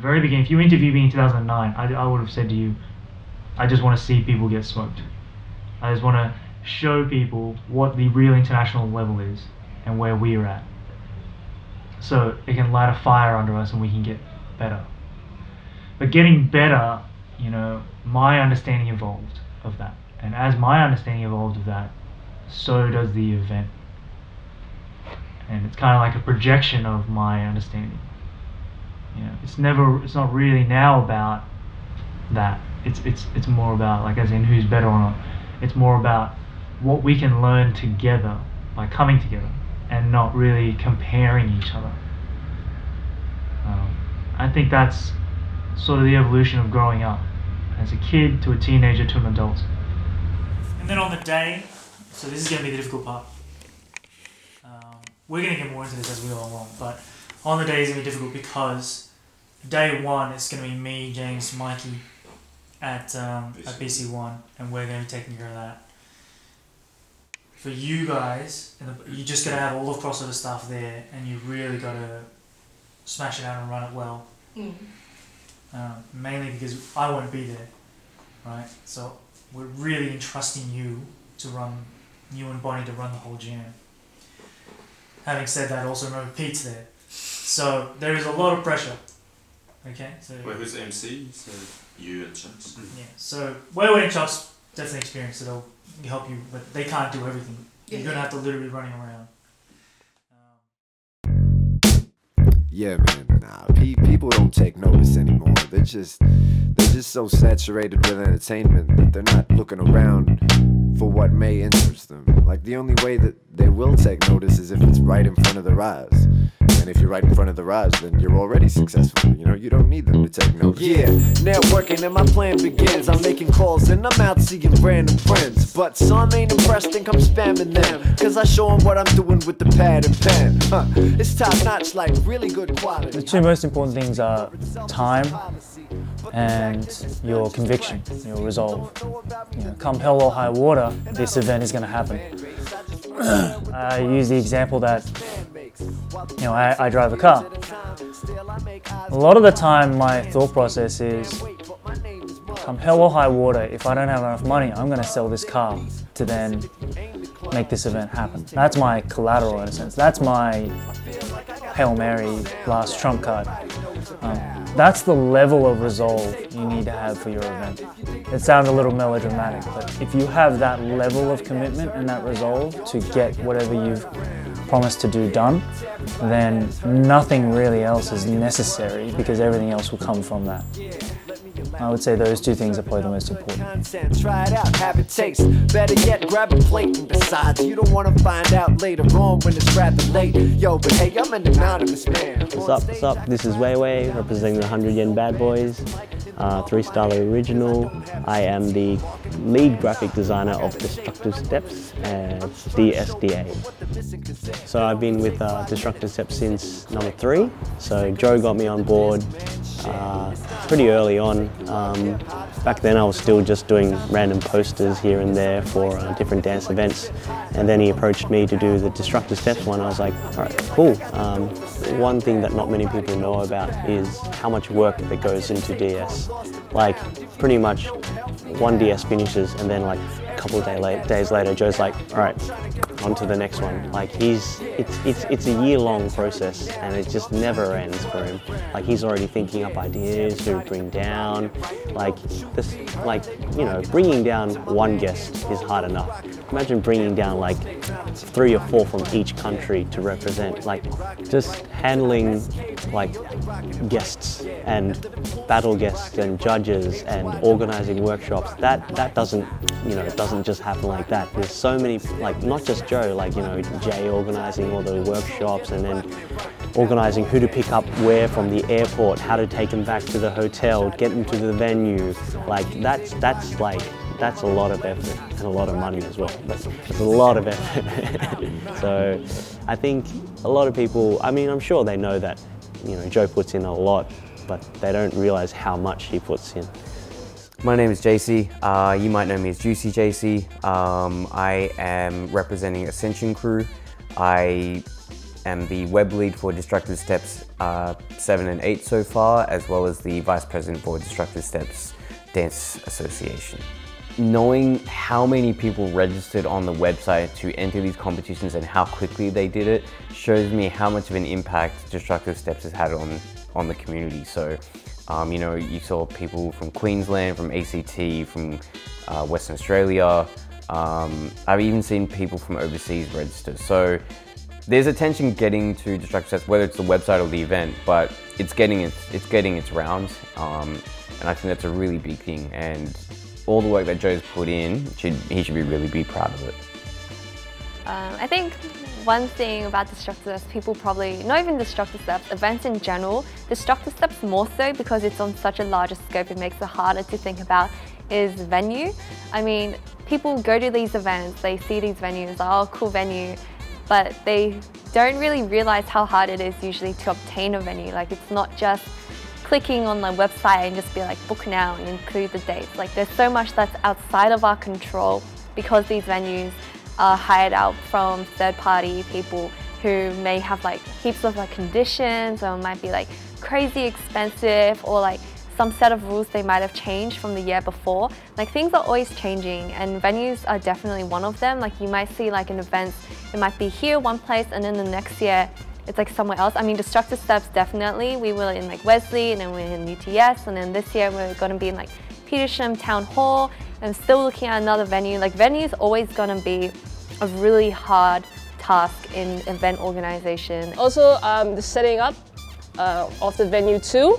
very beginning, if you interviewed me in 2009, I would have said to you, I just want to see people get smoked. I just want to show people what the real international level is and where we're at. So it can light a fire under us and we can get better. But getting better, you know, my understanding evolved of that. And as my understanding evolved of that, so does the event. And it's kind of like a projection of my understanding. You know, it's not really now about that. It's more about, like, as in who's better or not. It's more about what we can learn together by coming together and not really comparing each other. I think that's sort of the evolution of growing up, as a kid to a teenager to an adult. And then on the day, so this is going to be the difficult part. We're going to get more into this as we go along, but on the day is going to be difficult because day one it's going to be me, James, Mikey at BC1, and we're going to be taking care of that. For you guys, you just got to have all the crossover stuff there, and you really got to smash it out and run it well. Mainly because I won't be there, right? So we're really entrusting you and Bonnie to run the whole jam. Having said that, also remember Pete's there. So there is a lot of pressure. Okay? So wait, who's the MC? So you and Chucks? Yeah, so Weiwei and Chucks definitely experience it. They'll help you, but they can't do everything. You're going to have to literally be running around. Yeah, man, nah, people don't take notice anymore. They're just so saturated with entertainment that they're not looking around for what may interest them. Like, the only way that they will take notice is if it's right in front of their eyes. And if you're right in front of their eyes, then you're already successful. You know, you don't need them to take notice. Yeah, networking and my plan begins. I'm making calls and I'm out seeing random friends. But some ain't impressed, think I'm spamming them. Cause I show them what I'm doing with the pad and pen. It's top notch, like really good quality. The two most important things are time and your conviction, your resolve. You know, come hell or high water, this event is going to happen. I use the example that, you know, I drive a car. A lot of the time my thought process is, come hell or high water, if I don't have enough money, I'm going to sell this car to then make this event happen. That's my collateral in a sense. That's my Hail Mary last trump card. That's the level of resolve you need to have for your event. It sounds a little melodramatic, but if you have that level of commitment and that resolve to get whatever you've promised to do done, then nothing really else is necessary because everything else will come from that. I would say those two things are probably the most important. Try it out, have it taste. Better yet, grab a plate. And besides, you don't want to find out later on when it's rather late. Yo, but hey, I'm an anonymous man. What's up? This is Weiwei, representing the 100 Yen Bad Boys, 3-star original. I am the lead graphic designer of Destructive Steps, DSDA. So I've been with Destructive Steps since number 3. So Joe got me on board pretty early on. Back then I was still just doing random posters here and there for different dance events, and then he approached me to do the Destructive Steps one. I was like, alright, cool. One thing that not many people know about is how much work that goes into DS. Like, pretty much one DS finishes and then like a couple of days later Joe's like, alright, on to the next one. Like, it's a year-long process and it just never ends for him. Like, he's already thinking up ideas to bring down. Like, this, like, you know, bringing down one guest is hard enough. Imagine bringing down like 3 or 4 from each country to represent. Like, just handling like guests and battle guests and judges and organizing workshops. That doesn't, you know, it doesn't just happen like that. There's so many, like, not just Joe, like, you know, Jay organizing all the workshops and then organising who to pick up where from the airport, how to take them back to the hotel, get them to the venue. Like, that's a lot of effort and a lot of money as well. But it's a lot of effort. So I think a lot of people, I mean, I'm sure they know that, you know, Joe puts in a lot, but they don't realise how much he puts in. My name is JC. You might know me as Juicy JC. I am representing Ascension Crew. I am the web lead for Destructive Steps 7 and 8 so far, as well as the vice president for Destructive Steps Dance Association. Knowing how many people registered on the website to enter these competitions and how quickly they did it shows me how much of an impact Destructive Steps has had on the community. So, you know, you saw people from Queensland, from ACT, from Western Australia. I've even seen people from overseas register. So there's attention getting to Destructive Steps, whether it's the website or the event, but it's getting its rounds, and I think that's a really big thing. And all the work that Joe's put in, he should really proud of it. I think one thing about Destructive Steps, people probably, not even Destructive Steps, events in general, Destructive Steps more so because it's on such a larger scope, it makes it harder to think about, is venue. I mean, people go to these events, they see these venues, oh, cool venue, but they don't really realize how hard it is usually to obtain a venue. Like, it's not just clicking on the website and just be like, book now and include the dates. Like, there's so much that's outside of our control because these venues are hired out from third-party people who may have like heaps of like conditions, or might be like crazy expensive, or like some set of rules they might have changed from the year before. Like, things are always changing, and venues are definitely one of them. Like, you might see like an event, it might be here one place, and then the next year it's like somewhere else. I mean, Destructive Steps, definitely. We were in like Wesley, and then we're in UTS, and then this year we're going to be in like Petersham Town Hall, and still looking at another venue. Like, venue's always going to be a really hard task in event organization. Also, the setting up of the venue too.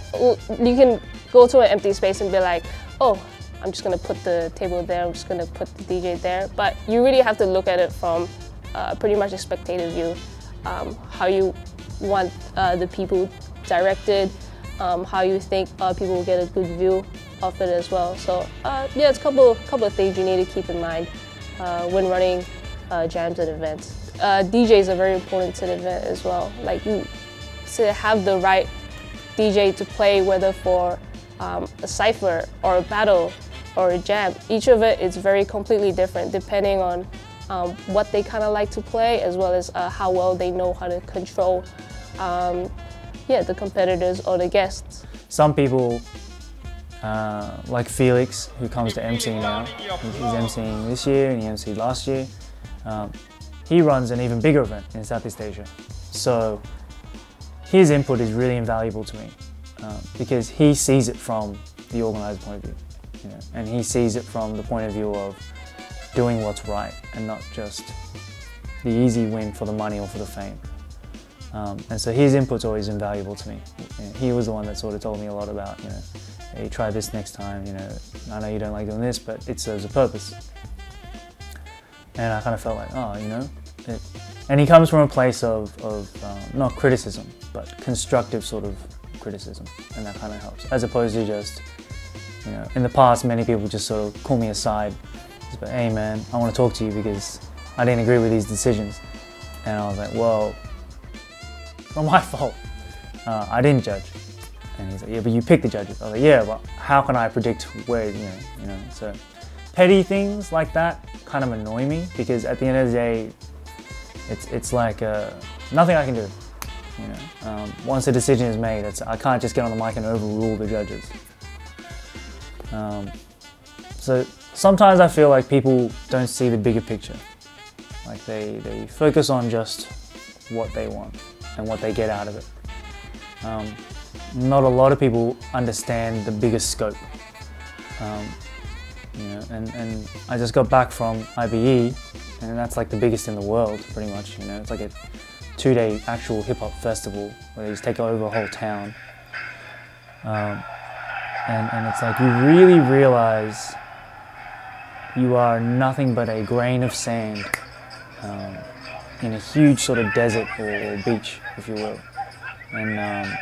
You can go to an empty space and be like, oh, I'm just gonna put the table there, I'm just gonna put the DJ there. But you really have to look at it from pretty much a spectator view. How you want the people directed, how you think people will get a good view of it as well. So yeah, it's a couple of things you need to keep in mind when running jams at events. DJs are very important to the event as well. Like, to have the right DJ to play, whether for a cypher or a battle or a jam, each of it is very completely different depending on what they kind of like to play, as well as how well they know how to control the competitors or the guests. Some people, like Felix, who comes to MC now, he's MCing this year and he MC'd last year, he runs an even bigger event in Southeast Asia. So his input is really invaluable to me because he sees it from the organizer point of view, you know, and he sees it from the point of view of doing what's right and not just the easy win for the money or for the fame. And so his input's always invaluable to me. He was the one that sort of told me a lot about, you know, hey, try this next time, you know, I know you don't like doing this, but it serves a purpose. And I kind of felt like, oh, you know, and he comes from a place of not criticism, but constructive sort of criticism, and that kind of helps, as opposed to just, you know, in the past many people just sort of call me aside, just like, hey man, I want to talk to you because I didn't agree with these decisions. And I was like, well, it's not my fault, I didn't judge. And he's like, yeah, but you picked the judges. I was like, yeah, but how can I predict where, you know, so petty things like that kind of annoy me, because at the end of the day, it's like nothing I can do. You know, once a decision is made, I can't just get on the mic and overrule the judges. So sometimes I feel like people don't see the bigger picture. Like they focus on just what they want and what they get out of it. Not a lot of people understand the bigger scope. You know, and I just got back from IBE, and that's like the biggest in the world, pretty much. You know, it's like a 2-day actual hip-hop festival where they just take over a whole town. And it's like you really realize you are nothing but a grain of sand in a huge sort of desert or beach, if you will. And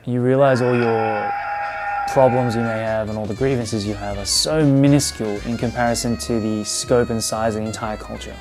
you realize all your problems you may have and all the grievances you have are so minuscule in comparison to the scope and size of the entire culture.